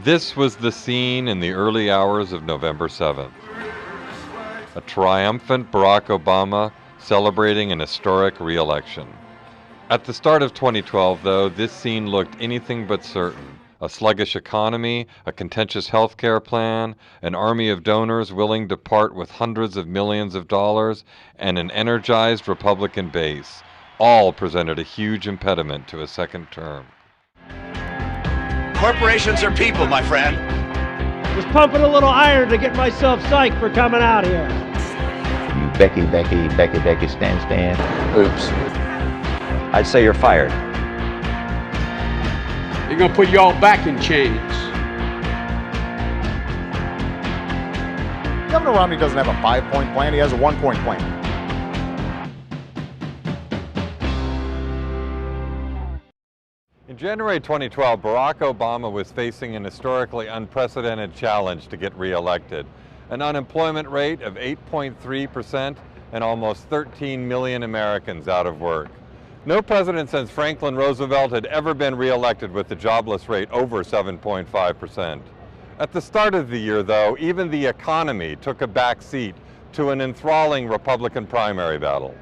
This was the scene in the early hours of November 7th. A triumphant Barack Obama celebrating an historic re-election. At the start of 2012, though, this scene looked anything but certain. A sluggish economy, a contentious health care plan, an army of donors willing to part with hundreds of millions of dollars, and an energized Republican base, all presented a huge impediment to a second term. Corporations are people, my friend. Just pumping a little iron to get myself psyched for coming out here. Becky, stand. Oops. I'd say you're fired. They're gonna put you all back in chains. Governor Romney doesn't have a 5-point plan, he has a 1-point plan. In January 2012, Barack Obama was facing an historically unprecedented challenge to get re-elected. An unemployment rate of 8.3% and almost 13 million Americans out of work. No president since Franklin Roosevelt had ever been re-elected with the jobless rate over 7.5%. At the start of the year, though, even the economy took a back seat to an enthralling Republican primary battle.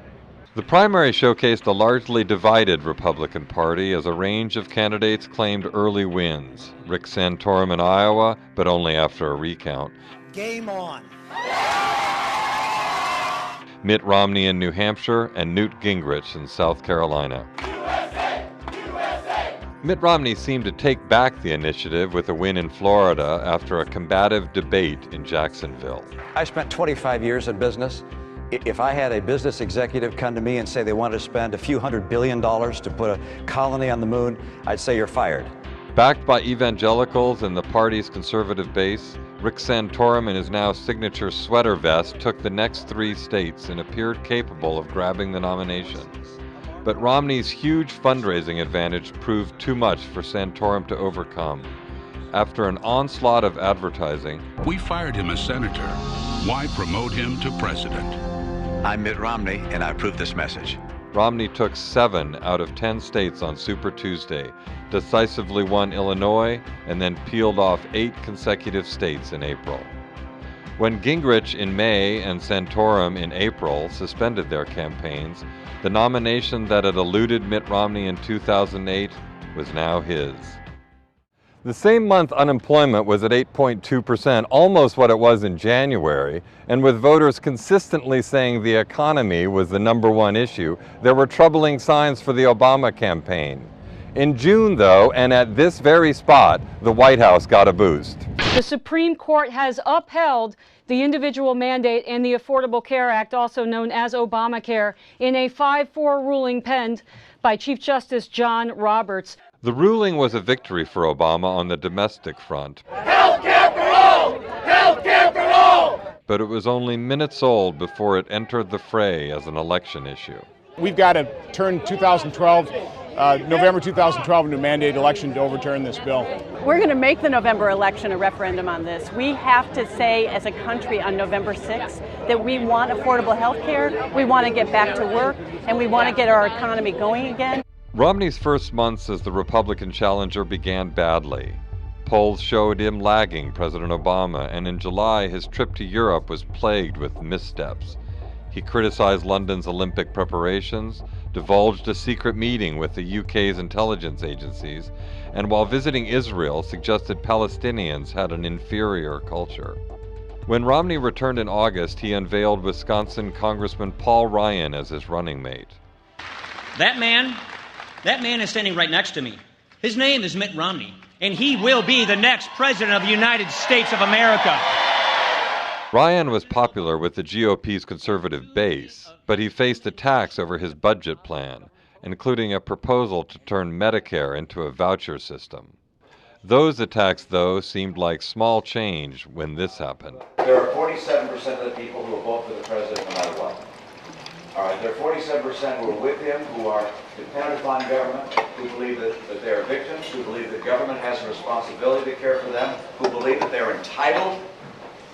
The primary showcased a largely divided Republican Party as a range of candidates claimed early wins. Rick Santorum in Iowa, but only after a recount. Game on. Mitt Romney in New Hampshire and Newt Gingrich in South Carolina. USA! USA! Mitt Romney seemed to take back the initiative with a win in Florida after a combative debate in Jacksonville. I spent 25 years in business. If I had a business executive come to me and say they wanted to spend a few $100 billion to put a colony on the moon, I'd say you're fired. Backed by evangelicals and the party's conservative base, Rick Santorum in his now signature sweater vest took the next 3 states and appeared capable of grabbing the nomination. But Romney's huge fundraising advantage proved too much for Santorum to overcome. After an onslaught of advertising, "We fired him as senator. Why promote him to president?" I'm Mitt Romney, and I approve this message. Romney took 7 out of 10 states on Super Tuesday, decisively won Illinois, and then peeled off 8 consecutive states in April. When Gingrich in May and Santorum in April suspended their campaigns, the nomination that had eluded Mitt Romney in 2008 was now his. The same month, unemployment was at 8.2%, almost what it was in January, and with voters consistently saying the economy was the #1 issue, there were troubling signs for the Obama campaign. In June, though, and at this very spot, the White House got a boost. The Supreme Court has upheld the individual mandate and the Affordable Care Act, also known as Obamacare, in a 5-4 ruling penned by Chief Justice John Roberts. The ruling was a victory for Obama on the domestic front. Healthcare for all! Healthcare for all! But it was only minutes old before it entered the fray as an election issue. We've got to turn 2012, November 2012 into a mandated election to overturn this bill. We're going to make the November election a referendum on this. We have to say as a country on November 6th that we want affordable health care, we want to get back to work, and we want to get our economy going again. Romney's first months as the Republican challenger began badly. Polls showed him lagging President Obama, and in July his trip to Europe was plagued with missteps. He criticized London's Olympic preparations, divulged a secret meeting with the UK's intelligence agencies, and while visiting Israel suggested Palestinians had an inferior culture. When Romney returned in August, he unveiled Wisconsin Congressman Paul Ryan as his running mate. That man is standing right next to me. His name is Mitt Romney, and he will be the next president of the United States of America. Ryan was popular with the GOP's conservative base, but he faced attacks over his budget plan, including a proposal to turn Medicare into a voucher system. Those attacks, though, seemed like small change when this happened. There are 47% of the people who will vote for the president no matter what. All right, there are 47% who are with him, who are dependent upon government, who believe that they're victims, who believe that government has a responsibility to care for them, who believe that they're entitled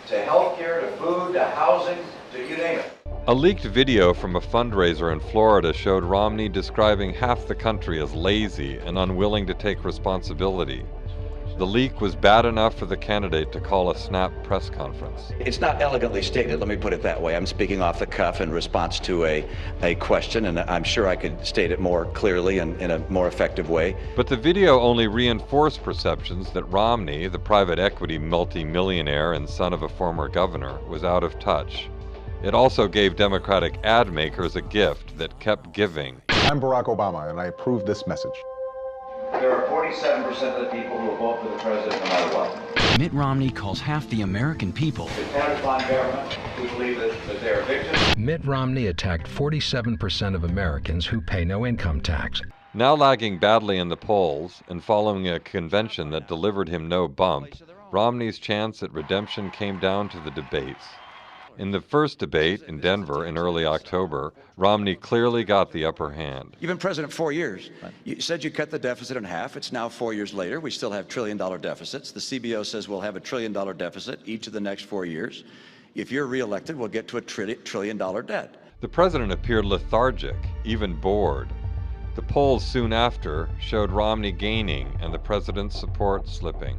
to health care, to food, to housing, to you name it. A leaked video from a fundraiser in Florida showed Romney describing half the country as lazy and unwilling to take responsibility. The leak was bad enough for the candidate to call a snap press conference. It's not elegantly stated, let me put it that way. I'm speaking off the cuff in response to a question, and I'm sure I could state it more clearly and in a more effective way. But the video only reinforced perceptions that Romney, the private equity multi-millionaire and son of a former governor, was out of touch. It also gave Democratic ad makers a gift that kept giving. I'm Barack Obama, and I approve this message. There are 47% of the people who will vote for the president no matter what. Mitt Romney calls half the American people Dependent upon government who believe that they are victims. Mitt Romney attacked 47% of Americans who pay no income tax. Now lagging badly in the polls and following a convention that delivered him no bump, Romney's chance at redemption came down to the debates. In the first debate in Denver in early October, Romney clearly got the upper hand. You've been president 4 years. You said you cut the deficit in half. It's now 4 years later. We still have trillion-dollar deficits. The CBO says we'll have $1 trillion deficit each of the next 4 years. If you're reelected, we'll get to $1 trillion debt. The president appeared lethargic, even bored. The polls soon after showed Romney gaining and the president's support slipping.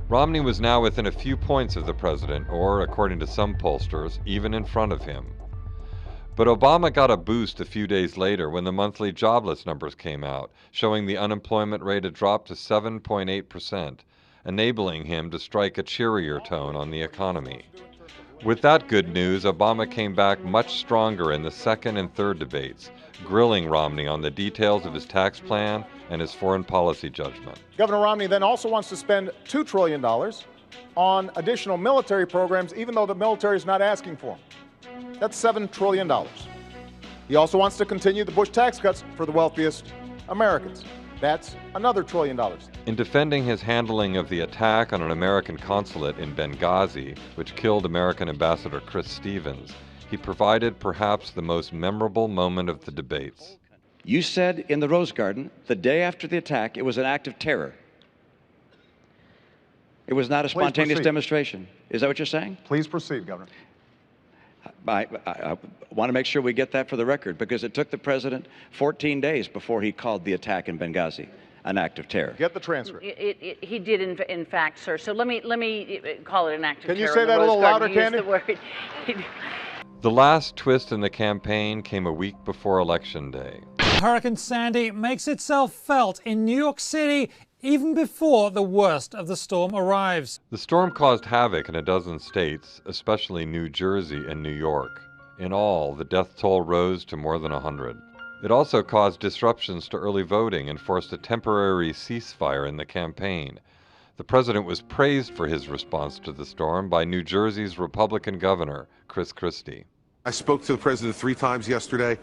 Romney was now within a few points of the president, or, according to some pollsters, even in front of him. But Obama got a boost a few days later when the monthly jobless numbers came out, showing the unemployment rate had dropped to 7.8%, enabling him to strike a cheerier tone on the economy. With that good news, Obama came back much stronger in the second and third debates, grilling Romney on the details of his tax plan and his foreign policy judgment. Governor Romney then also wants to spend $2 trillion on additional military programs, even though the military is not asking for them. That's $7 trillion. He also wants to continue the Bush tax cuts for the wealthiest Americans. That's another $1 trillion. In defending his handling of the attack on an American consulate in Benghazi, which killed American Ambassador Chris Stevens, he provided perhaps the most memorable moment of the debates. You said in the Rose Garden, the day after the attack, it was an act of terror. It was not a spontaneous demonstration. Is that what you're saying? Please proceed, Governor. I want to make sure we get that for the record, because it took the president 14 days before he called the attack in Benghazi an act of terror. Get the transcript. He did, in fact, sir. So let me call it an act of terror. Can you say that a little louder, Candy? The last twist in the campaign came a week before Election Day. Hurricane Sandy makes itself felt in New York City even before the worst of the storm arrives. The storm caused havoc in a dozen states, especially New Jersey and New York. In all, the death toll rose to more than 100. It also caused disruptions to early voting and forced a temporary ceasefire in the campaign. The president was praised for his response to the storm by New Jersey's Republican governor, Chris Christie. I spoke to the president 3 times yesterday.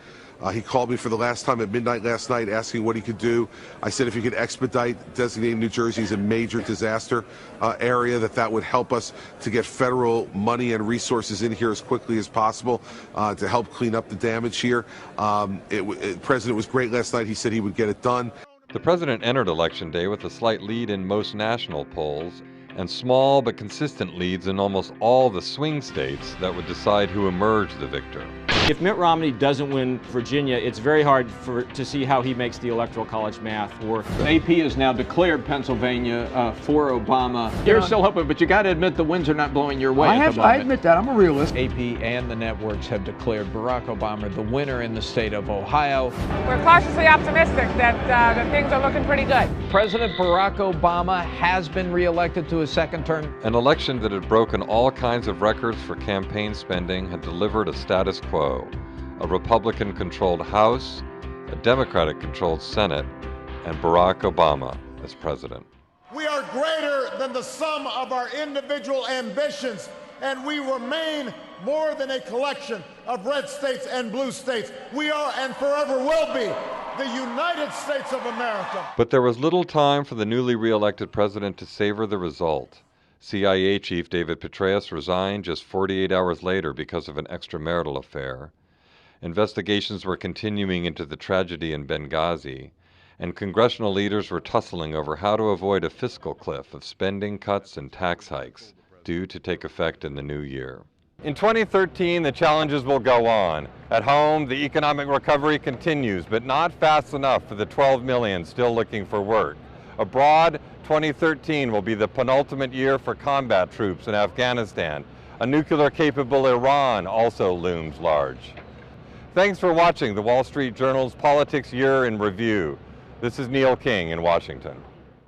He called me for the last time at midnight last night asking what he could do. I said if he could expedite designating New Jersey as a major disaster area, that would help us to get federal money and resources in here as quickly as possible to help clean up the damage here. The president was great last night. He said he would get it done. The president entered Election Day with a slight lead in most national polls and small but consistent leads in almost all the swing states that would decide who emerged the victor. If Mitt Romney doesn't win Virginia, it's very hard to see how he makes the Electoral College math work. AP has now declared Pennsylvania for Obama. You're still hoping, but you got to admit the winds are not blowing your way. I admit that. I'm a realist. AP and the networks have declared Barack Obama the winner in the state of Ohio. We're cautiously optimistic that things are looking pretty good. President Barack Obama has been reelected to a second term. An election that had broken all kinds of records for campaign spending had delivered a status quo. A Republican-controlled House, a Democratic-controlled Senate, and Barack Obama as president. We are greater than the sum of our individual ambitions, and we remain more than a collection of red states and blue states. We are and forever will be the United States of America. But there was little time for the newly re-elected president to savor the result. CIA Chief David Petraeus resigned just 48 hours later because of an extramarital affair. Investigations were continuing into the tragedy in Benghazi, and congressional leaders were tussling over how to avoid a fiscal cliff of spending cuts and tax hikes due to take effect in the new year. In 2013, the challenges will go on. At home, the economic recovery continues, but not fast enough for the 12 million still looking for work. Abroad, 2013 will be the penultimate year for combat troops in Afghanistan. A nuclear-capable Iran also looms large. Thanks for watching the Wall Street Journal's Politics Year in Review. This is Neil King in Washington.